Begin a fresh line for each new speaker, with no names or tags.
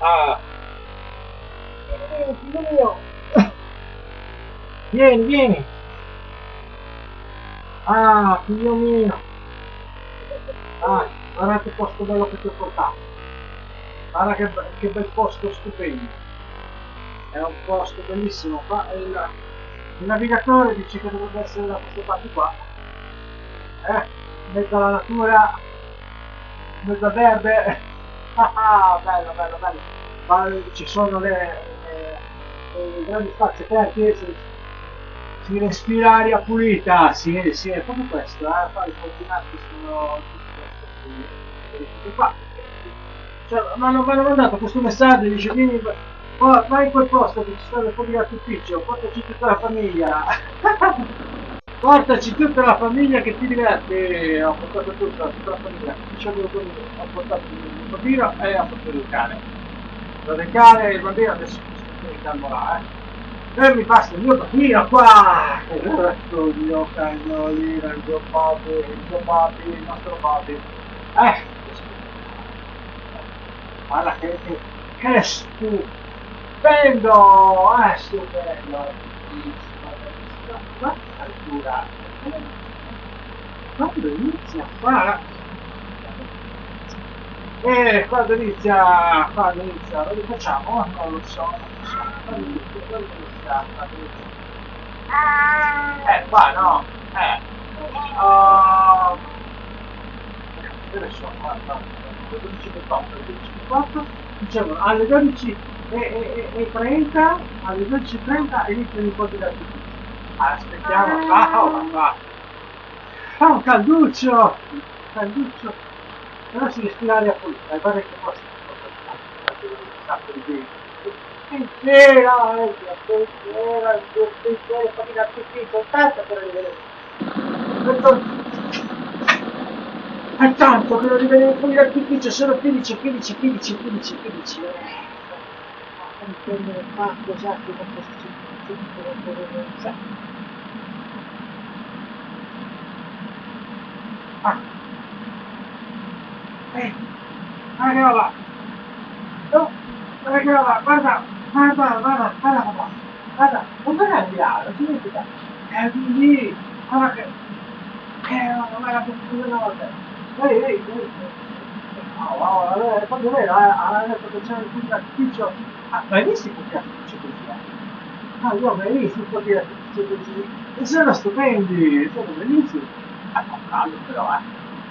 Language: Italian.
Ah, figlio mio, vieni, vieni. Ah, figlio mio. Ah, guarda che posto bello che ti ho portato. Guarda che bel posto stupendo. È un posto bellissimo. Qua il navigatore dice che dovrebbe essere da queste parti qua. In mezzo alla natura, in mezzo al verde. Ah, bello, bello, bello. Ma ci sono le grandi spazi aperti, si respira aria pulita, sì, è proprio questo, poi i fortunati sono tutti qua. Cioè, mi hanno mandato questo messaggio, dice vieni, vai in quel posto che ci sono le foglie d'artificio, portaci tutta la famiglia. Portaci tutta la famiglia che ti diverti. Ho portato tutta la famiglia. Ho portato il bambino e ho portato il cane. Il cane e il bambino adesso mi stanno là, E mi passa il mio bambino qua! Adesso il mio cagnolino, il mio papi, il nostro papi. Eh! Guarda che stupendo! Stupendo! Guarda l'altura! Quando inizia qua? Lo rifacciamo? Non lo so. Quando inizia? Qua no. Uh, Dove sono? Guarda, le 12:28, le 12:24, dicevano alle 12:30, alle 12:30 iniziano i fuochi d'artificio. Aspettiamo, va. Fa un calduccio, calduccio, però si respira aria pulita, guarda che posto un sacco di gente. Intera, fuochi d'artificio, tanto per vedere. È tanto che non rivedono fuori d'artificio, sono 15. Non prendere fatto già che con questo circuito. Ah, guarda che roba! No, guarda che roba, guarda, non vai di là, non si vede da. È lì, guarda che, guarda che notte. Ehi. No, proprio vero, ha detto che c'è il fuoco d'artificio. Ah, ma hai visto i fuochi d'artificio così? Io ho mai visto i fuochi d'artificio così. E sono stupendi, sono bellissimi. Fa caldo però,